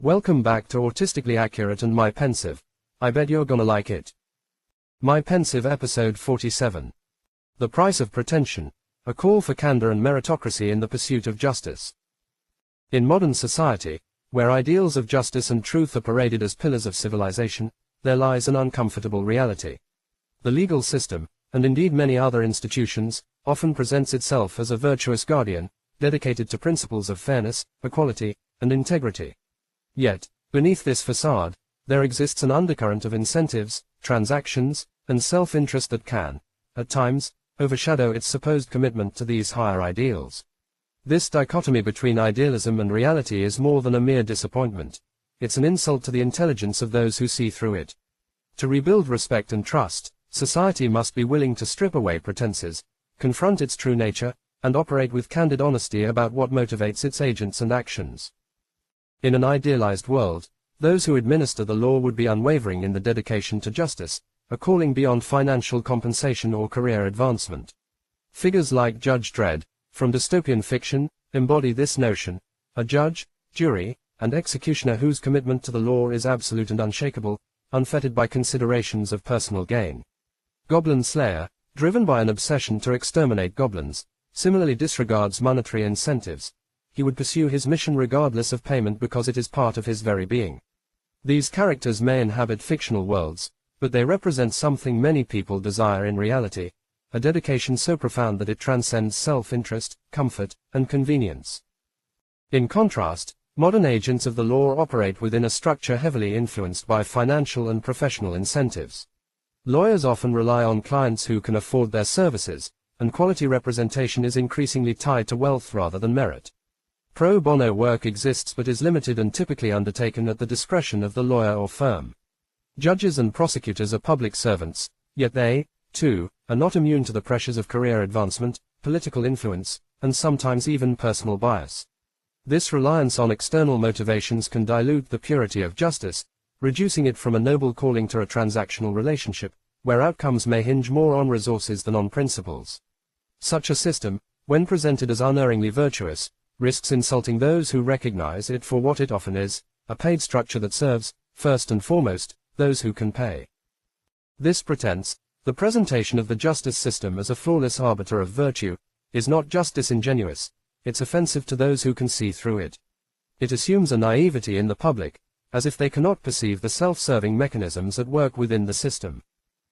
Welcome back to Autistically Accurate and My Pensieve. I bet you're gonna like it. My Pensieve episode 47. The Price of Pretension, a call for candour and meritocracy in the pursuit of justice. In modern society, where ideals of justice and truth are paraded as pillars of civilization, there lies an uncomfortable reality. The legal system, and indeed many other institutions, often presents itself as a virtuous guardian, dedicated to principles of fairness, equality, and integrity. Yet, beneath this facade, there exists an undercurrent of incentives, transactions, and self-interest that can, at times, overshadow its supposed commitment to these higher ideals. This dichotomy between idealism and reality is more than a mere disappointment. It's an insult to the intelligence of those who see through it. To rebuild respect and trust, society must be willing to strip away pretenses, confront its true nature, and operate with candid honesty about what motivates its agents and actions. In an idealized world, those who administer the law would be unwavering in the dedication to justice, a calling beyond financial compensation or career advancement. Figures like Judge Dredd, from dystopian fiction, embody this notion: a judge, jury, and executioner whose commitment to the law is absolute and unshakable, unfettered by considerations of personal gain. Goblin Slayer, driven by an obsession to exterminate goblins, similarly disregards monetary incentives. He would pursue his mission regardless of payment because it is part of his very being. These characters may inhabit fictional worlds, but they represent something many people desire in reality, a dedication so profound that it transcends self-interest, comfort, and convenience. In contrast, modern agents of the law operate within a structure heavily influenced by financial and professional incentives. Lawyers often rely on clients who can afford their services, and quality representation is increasingly tied to wealth rather than merit. Pro bono work exists but is limited and typically undertaken at the discretion of the lawyer or firm. Judges and prosecutors are public servants, yet they, too, are not immune to the pressures of career advancement, political influence, and sometimes even personal bias. This reliance on external motivations can dilute the purity of justice, reducing it from a noble calling to a transactional relationship, where outcomes may hinge more on resources than on principles. Such a system, when presented as unerringly virtuous, risks insulting those who recognize it for what it often is, a paid structure that serves, first and foremost, those who can pay. This pretense, the presentation of the justice system as a flawless arbiter of virtue, is not just disingenuous, it's offensive to those who can see through it. It assumes a naivety in the public, as if they cannot perceive the self-serving mechanisms at work within the system.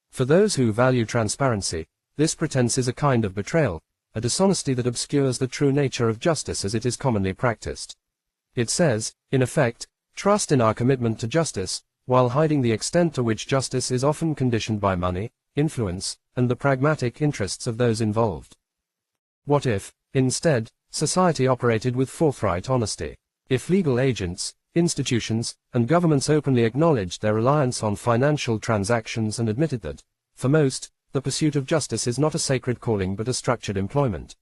For those who value transparency, this pretense is a kind of betrayal, a dishonesty that obscures the true nature of justice as it is commonly practiced. It says, in effect, trust in our commitment to justice, while hiding the extent to which justice is often conditioned by money, influence, and the pragmatic interests of those involved. What if, instead, society operated with forthright honesty? If legal agents, institutions, and governments openly acknowledged their reliance on financial transactions and admitted that, for most, the pursuit of justice is not a sacred calling but a structured employment?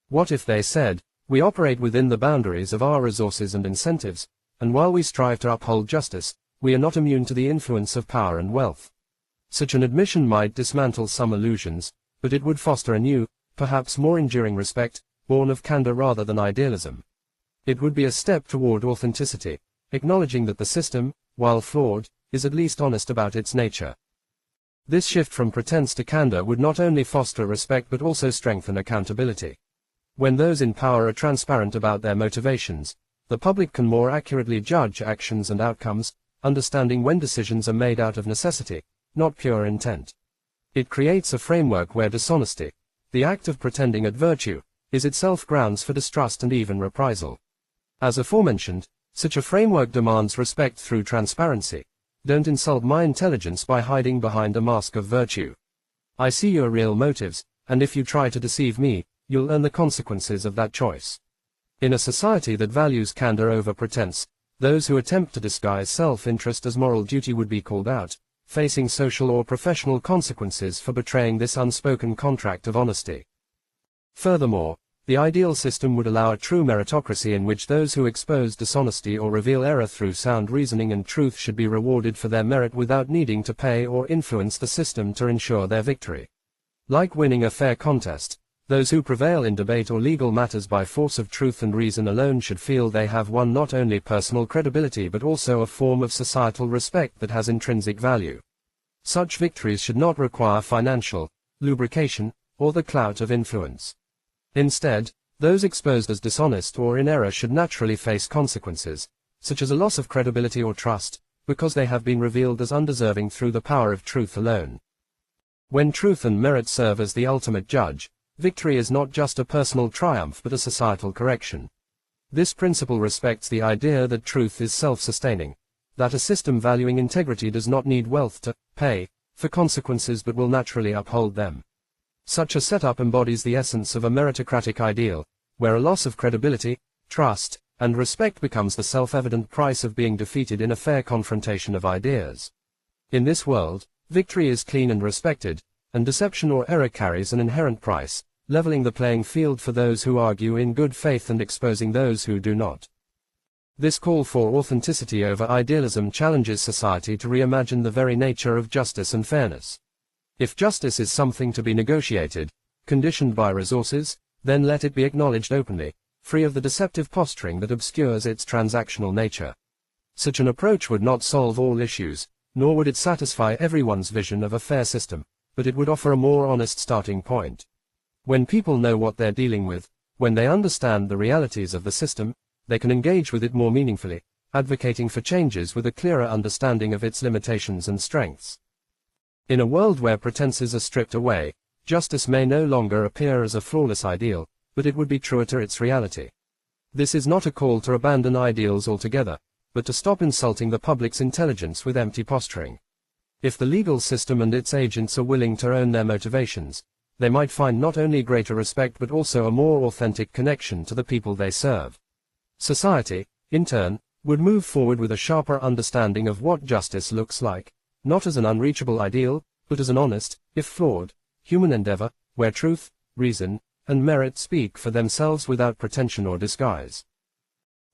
What if they said, we operate within the boundaries of our resources and incentives, and while we strive to uphold justice, we are not immune to the influence of power and wealth? Such an admission might dismantle some illusions, but it would foster a new, perhaps more enduring respect, born of candor rather than idealism. It would be a step toward authenticity, acknowledging that the system, while flawed, is at least honest about its nature. This shift from pretense to candor would not only foster respect but also strengthen accountability. When those in power are transparent about their motivations, the public can more accurately judge actions and outcomes, understanding when decisions are made out of necessity, not pure intent. It creates a framework where dishonesty, the act of pretending at virtue, is itself grounds for distrust and even reprisal. As aforementioned, such a framework demands respect through transparency. Don't insult my intelligence by hiding behind a mask of virtue. I see your real motives, and if you try to deceive me, you'll earn the consequences of that choice. In a society that values candor over pretense, those who attempt to disguise self-interest as moral duty would be called out, facing social or professional consequences for betraying this unspoken contract of honesty. Furthermore, the ideal system would allow a true meritocracy in which those who expose dishonesty or reveal error through sound reasoning and truth should be rewarded for their merit without needing to pay or influence the system to ensure their victory. Like winning a fair contest, Those who prevail in debate or legal matters by force of truth and reason alone should feel they have won not only personal credibility but also a form of societal respect that has intrinsic value. Such victories should not require financial lubrication or the clout of influence. Instead, those exposed as dishonest or in error should naturally face consequences, such as a loss of credibility or trust, because they have been revealed as undeserving through the power of truth alone. When truth and merit serve as the ultimate judge, victory is not just a personal triumph but a societal correction. This principle respects the idea that truth is self-sustaining, that a system valuing integrity does not need wealth to pay for consequences but will naturally uphold them. Such a setup embodies the essence of a meritocratic ideal, where a loss of credibility, trust, and respect becomes the self-evident price of being defeated in a fair confrontation of ideas. In this world, victory is clean and respected, and deception or error carries an inherent price, leveling the playing field for those who argue in good faith and exposing those who do not. This call for authenticity over idealism challenges society to reimagine the very nature of justice and fairness. If justice is something to be negotiated, conditioned by resources, then let it be acknowledged openly, free of the deceptive posturing that obscures its transactional nature. Such an approach would not solve all issues, nor would it satisfy everyone's vision of a fair system, but it would offer a more honest starting point. When people know what they're dealing with, when they understand the realities of the system, they can engage with it more meaningfully, advocating for changes with a clearer understanding of its limitations and strengths. In a world where pretenses are stripped away, justice may no longer appear as a flawless ideal, but it would be truer to its reality. This is not a call to abandon ideals altogether, but to stop insulting the public's intelligence with empty posturing. If the legal system and its agents are willing to own their motivations, they might find not only greater respect but also a more authentic connection to the people they serve. Society, in turn, would move forward with a sharper understanding of what justice looks like, not as an unreachable ideal, but as an honest, if flawed, human endeavor, where truth, reason, and merit speak for themselves without pretension or disguise.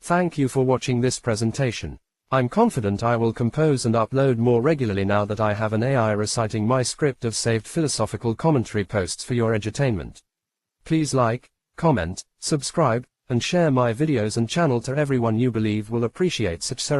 Thank you for watching this presentation. I'm confident I will compose and upload more regularly now that I have an AI reciting my script of saved philosophical commentary posts for your edutainment. Please like, comment, subscribe, and share my videos and channel to everyone you believe will appreciate such serendipity.